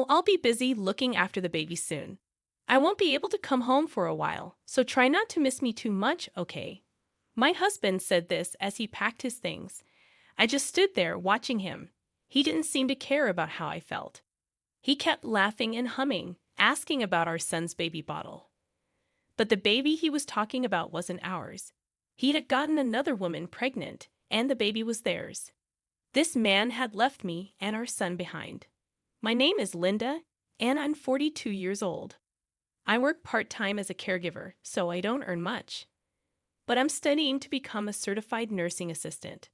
I'll be busy looking after the baby soon. I won't be able to come home for a while, so try not to miss me too much, okay? My husband said this as he packed his things. I just stood there watching him. He didn't seem to care about how I felt. He kept laughing and humming, asking about our son's baby bottle. But the baby he was talking about wasn't ours. He had gotten another woman pregnant, and the baby was theirs. This man had left me and our son behind. My name is Linda, and I'm 42 years old. I work part-time as a caregiver, so I don't earn much. But I'm studying to become a certified nursing assistant.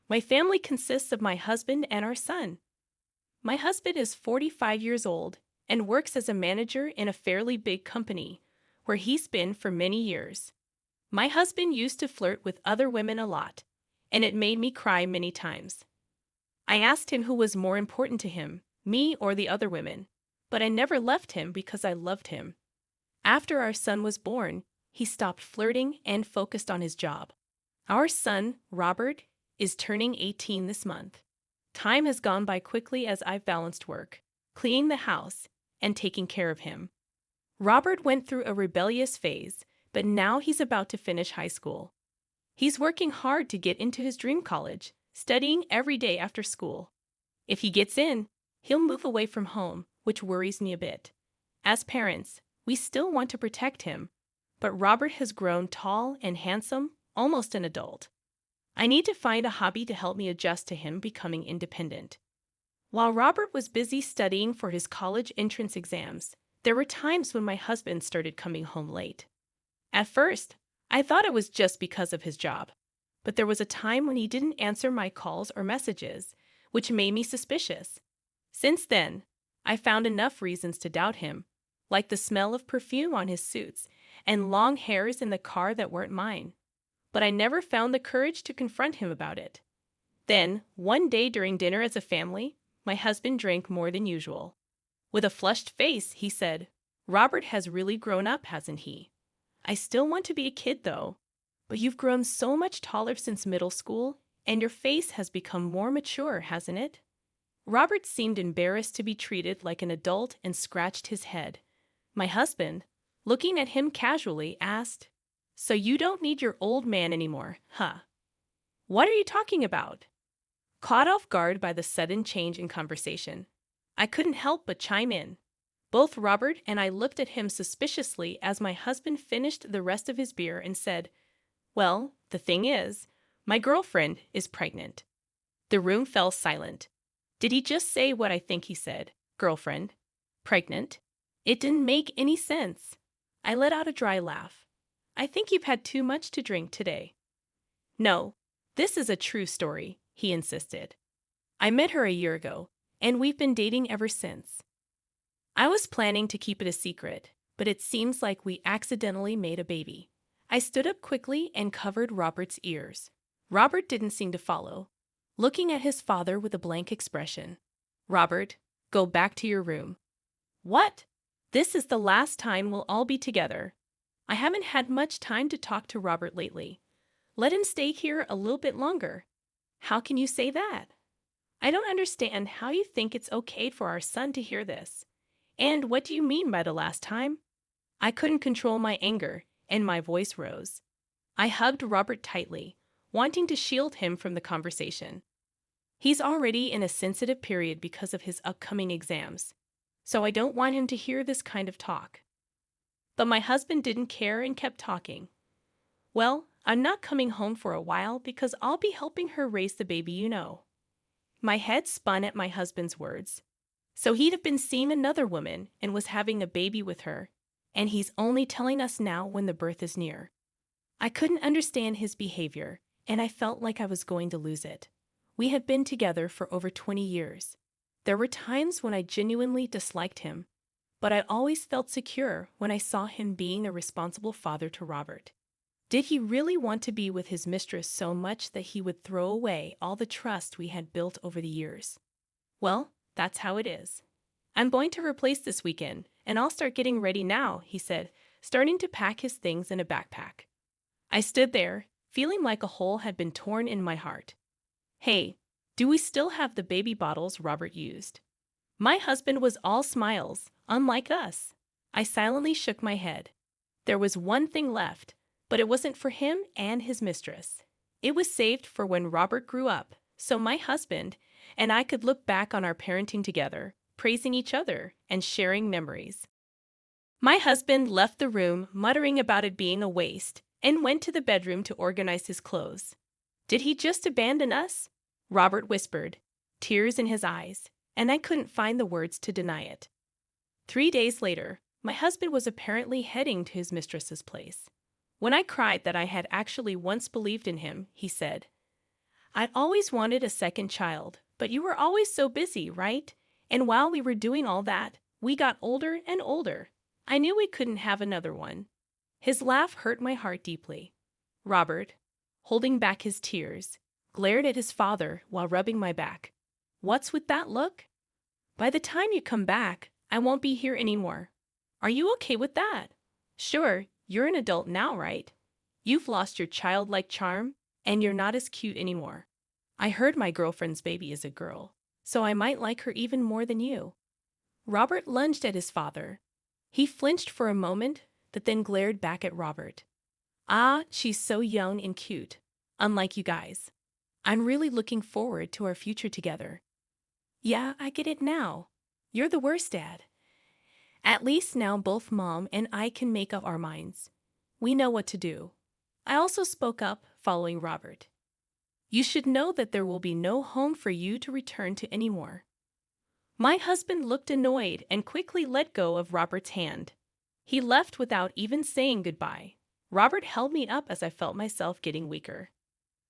My family consists of my husband and our son. My husband is 45 years old and works as a manager in a fairly big company, where he's been for many years. My husband used to flirt with other women a lot, and it made me cry many times. I asked him who was more important to him, me or the other women, but I never left him because I loved him. After our son was born, he stopped flirting and focused on his job. Our son, Robert, is turning 18 this month. Time has gone by quickly as I've balanced work, cleaning the house, and taking care of him. Robert went through a rebellious phase, but now he's about to finish high school. He's working hard to get into his dream college, studying every day after school. If he gets in, he'll move away from home, which worries me a bit. As parents, we still want to protect him, but Robert has grown tall and handsome, almost an adult. I need to find a hobby to help me adjust to him becoming independent. While Robert was busy studying for his college entrance exams, there were times when my husband started coming home late. At first, I thought it was just because of his job, but there was a time when he didn't answer my calls or messages, which made me suspicious. Since then, I found enough reasons to doubt him, like the smell of perfume on his suits and long hairs in the car that weren't mine. But I never found the courage to confront him about it. Then, one day during dinner as a family, my husband drank more than usual. With a flushed face, he said, "Robert has really grown up, hasn't he? I still want to be a kid, though. But you've grown so much taller since middle school, and your face has become more mature, hasn't it?" Robert seemed embarrassed to be treated like an adult and scratched his head. My husband, looking at him casually, asked, "So you don't need your old man anymore, huh?" "What are you talking about?" Caught off guard by the sudden change in conversation, I couldn't help but chime in. Both Robert and I looked at him suspiciously as my husband finished the rest of his beer and said, "Well, the thing is, my girlfriend is pregnant." The room fell silent. Did he just say what I think he said? Girlfriend? Pregnant? It didn't make any sense. I let out a dry laugh. "I think you've had too much to drink today." "No, this is a true story," he insisted. "I met her a year ago, and we've been dating ever since. I was planning to keep it a secret, but it seems like we accidentally made a baby." I stood up quickly and covered Robert's ears. Robert didn't seem to follow, looking at his father with a blank expression. "Robert, go back to your room." "What? This is the last time we'll all be together." I haven't had much time to talk to Robert lately. Let him stay here a little bit longer. How can you say that? I don't understand how you think it's okay for our son to hear this. And what do you mean by the last time? I couldn't control my anger, and my voice rose. I hugged Robert tightly, wanting to shield him from the conversation. He's already in a sensitive period because of his upcoming exams, so I don't want him to hear this kind of talk. But my husband didn't care and kept talking. "Well, I'm not coming home for a while because I'll be helping her raise the baby, you know." My head spun at my husband's words. So he'd have been seeing another woman and was having a baby with her, and he's only telling us now when the birth is near. I couldn't understand his behavior, and I felt like I was going to lose it. We had been together for over 20 years. There were times when I genuinely disliked him, but I always felt secure when I saw him being a responsible father to Robert. Did he really want to be with his mistress so much that he would throw away all the trust we had built over the years? Well, that's how it is. "I'm going to replace this weekend, and I'll start getting ready now," he said, starting to pack his things in a backpack. I stood there, feeling like a hole had been torn in my heart. "Hey, do we still have the baby bottles Robert used?" My husband was all smiles, unlike us. I silently shook my head. There was one thing left, but it wasn't for him and his mistress. It was saved for when Robert grew up, so my husband and I could look back on our parenting together, praising each other and sharing memories. My husband left the room, muttering about it being a waste, and went to the bedroom to organize his clothes. Did he just abandon us? Robert whispered, tears in his eyes, and I couldn't find the words to deny it. 3 days later, my husband was apparently heading to his mistress's place. When I cried that I had actually once believed in him, he said, "I'd always wanted a second child, but you were always so busy, right? And while we were doing all that, we got older and older. I knew we couldn't have another one." His laugh hurt my heart deeply. Robert, holding back his tears, glared at his father while rubbing my back. "What's with that look? By the time you come back, I won't be here anymore. Are you okay with that? Sure, you're an adult now, right? You've lost your childlike charm, and you're not as cute anymore. I heard my girlfriend's baby is a girl, so I might like her even more than you." Robert lunged at his father. He flinched for a moment, but then glared back at Robert. "Ah, she's so young and cute, unlike you guys. I'm really looking forward to our future together." "Yeah, I get it now. You're the worst, Dad. At least now both Mom and I can make up our minds. We know what to do." I also spoke up, following Robert. "You should know that there will be no home for you to return to anymore." My husband looked annoyed and quickly let go of Robert's hand. He left without even saying goodbye. Robert held me up as I felt myself getting weaker.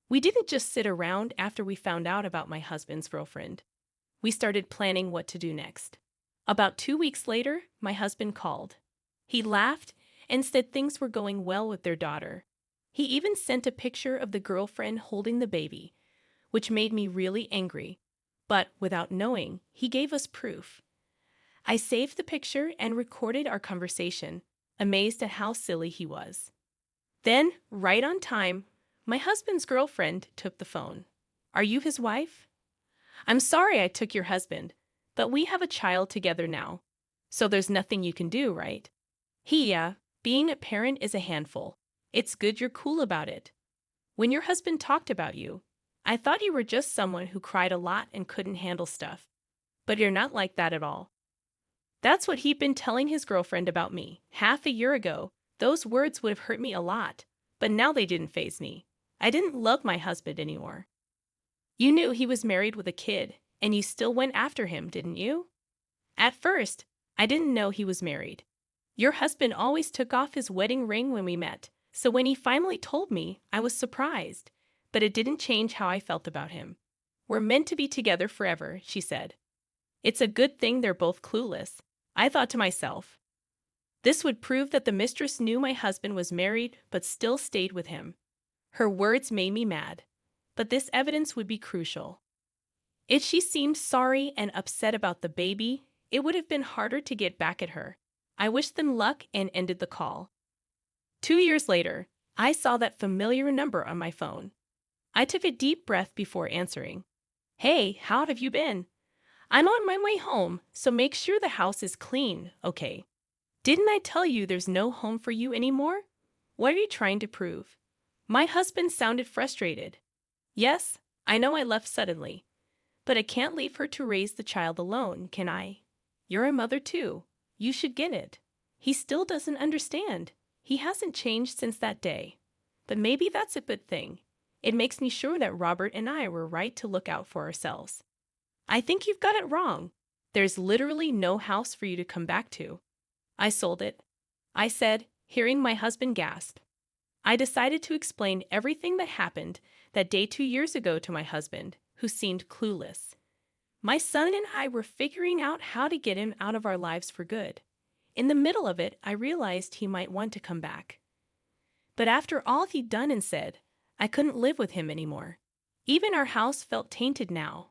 We didn't just sit around after we found out about my husband's girlfriend. We started planning what to do next. About 2 weeks later, my husband called. He laughed and said things were going well with their daughter. He even sent a picture of the girlfriend holding the baby, which made me really angry. But without knowing, he gave us proof. I saved the picture and recorded our conversation, amazed at how silly he was. Then, right on time, my husband's girlfriend took the phone. "Are you his wife?" "I'm sorry I took your husband, but we have a child together now. So there's nothing you can do, right?" Yeah, being a parent is a handful. It's good you're cool about it. When your husband talked about you, I thought you were just someone who cried a lot and couldn't handle stuff. But you're not like that at all. That's what he'd been telling his girlfriend about me. Half a year ago, those words would have hurt me a lot, but now they didn't faze me. I didn't love my husband anymore. You knew he was married with a kid, and you still went after him, didn't you? At first, I didn't know he was married. Your husband always took off his wedding ring when we met, so when he finally told me, I was surprised, but it didn't change how I felt about him. "We're meant to be together forever," she said. "It's a good thing they're both clueless." I thought to myself, this would prove that the mistress knew my husband was married but still stayed with him. Her words made me mad, but this evidence would be crucial. If she seemed sorry and upset about the baby, it would have been harder to get back at her. I wished them luck and ended the call. 2 years later, I saw that familiar number on my phone. I took a deep breath before answering. "Hey, how have you been? I'm on my way home, so make sure the house is clean, okay? Didn't I tell you there's no home for you anymore? What are you trying to prove?" My husband sounded frustrated. "Yes, I know I left suddenly, but I can't leave her to raise the child alone, can I? You're a mother too. You should get it." He still doesn't understand. He hasn't changed since that day. But maybe that's a good thing. It makes me sure that Robert and I were right to look out for ourselves. "I think you've got it wrong. There's literally no house for you to come back to." "I sold it," I said, hearing my husband gasp. I decided to explain everything that happened that day 2 years ago to my husband, who seemed clueless. My son and I were figuring out how to get him out of our lives for good. In the middle of it, I realized he might want to come back. But after all he'd done and said, I couldn't live with him anymore. Even our house felt tainted now.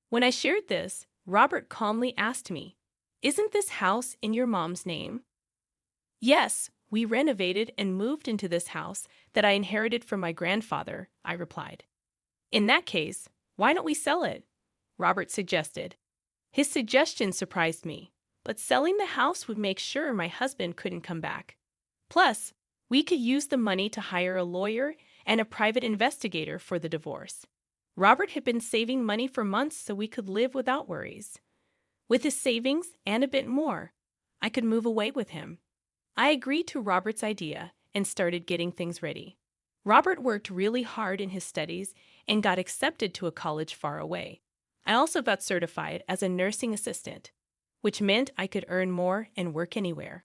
When I shared this, Robert calmly asked me, "Isn't this house in your mom's name?" "Yes, we renovated and moved into this house that I inherited from my grandfather," I replied. "In that case, why don't we sell it?" Robert suggested. His suggestion surprised me, but selling the house would make sure my husband couldn't come back. Plus, we could use the money to hire a lawyer and a private investigator for the divorce. Robert had been saving money for months so we could live without worries. With his savings and a bit more, I could move away with him. I agreed to Robert's idea and started getting things ready. Robert worked really hard in his studies and got accepted to a college far away. I also got certified as a nursing assistant, which meant I could earn more and work anywhere.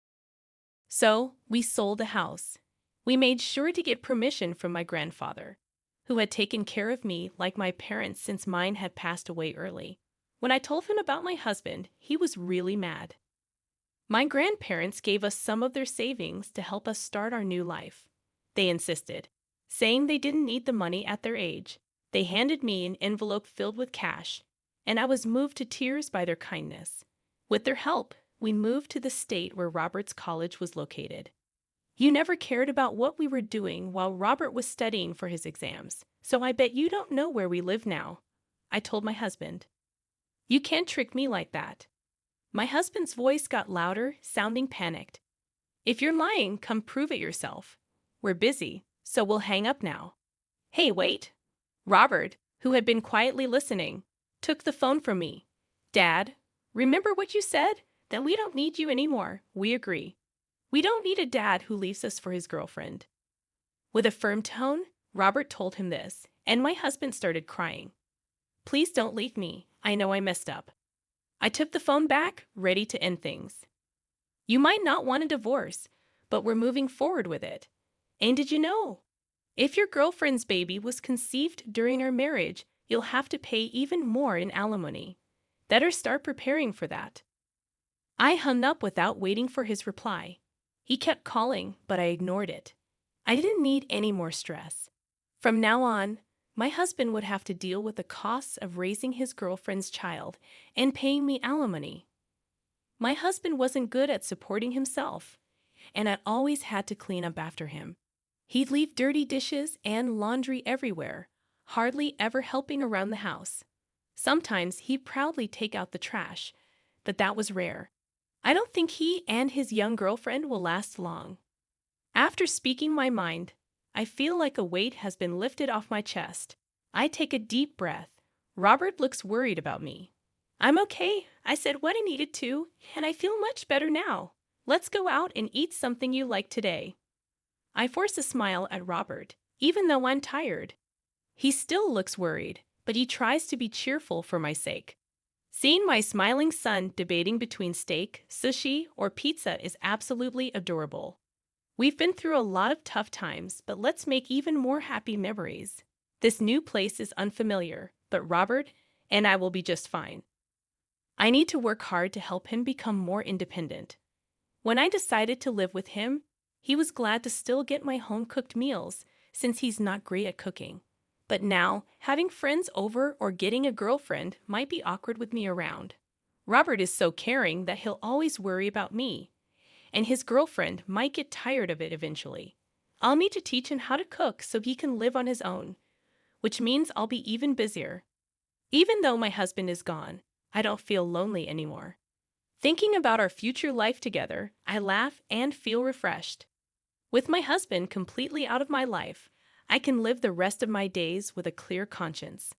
So, we sold the house. We made sure to get permission from my grandfather, who had taken care of me like my parents since mine had passed away early. When I told him about my husband, he was really mad. My grandparents gave us some of their savings to help us start our new life. They insisted, saying they didn't need the money at their age. They handed me an envelope filled with cash, and I was moved to tears by their kindness. With their help, we moved to the state where Robert's college was located. You never cared about what we were doing while Robert was studying for his exams, so I bet you don't know where we live now, I told my husband. You can't trick me like that. My husband's voice got louder, sounding panicked. If you're lying, come prove it yourself. We're busy, so we'll hang up now. Hey, wait. Robert, who had been quietly listening, took the phone from me. Dad, remember what you said? That we don't need you anymore. We agree. We don't need a dad who leaves us for his girlfriend. With a firm tone, Robert told him this, and my husband started crying. Please don't leave me. I know I messed up. I took the phone back, ready to end things. You might not want a divorce, but we're moving forward with it. And did you know? If your girlfriend's baby was conceived during our marriage, you'll have to pay even more in alimony. Better start preparing for that. I hung up without waiting for his reply. He kept calling, but I ignored it. I didn't need any more stress. From now on, my husband would have to deal with the costs of raising his girlfriend's child and paying me alimony. My husband wasn't good at supporting himself, and I always had to clean up after him. He'd leave dirty dishes and laundry everywhere, hardly ever helping around the house. Sometimes he'd proudly take out the trash, but that was rare. I don't think he and his young girlfriend will last long. After speaking my mind, I feel like a weight has been lifted off my chest. I take a deep breath. Robert looks worried about me. I'm okay. I said what I needed to, and I feel much better now. Let's go out and eat something you like today. I force a smile at Robert, even though I'm tired. He still looks worried, but he tries to be cheerful for my sake. Seeing my smiling son debating between steak, sushi, or pizza is absolutely adorable. We've been through a lot of tough times, but let's make even more happy memories. This new place is unfamiliar, but Robert and I will be just fine. I need to work hard to help him become more independent. When I decided to live with him, he was glad to still get my home-cooked meals since he's not great at cooking. But now, having friends over or getting a girlfriend might be awkward with me around. Robert is so caring that he'll always worry about me, and his girlfriend might get tired of it eventually. I'll need to teach him how to cook so he can live on his own, which means I'll be even busier. Even though my husband is gone, I don't feel lonely anymore. Thinking about our future life together, I laugh and feel refreshed. With my husband completely out of my life, I can live the rest of my days with a clear conscience.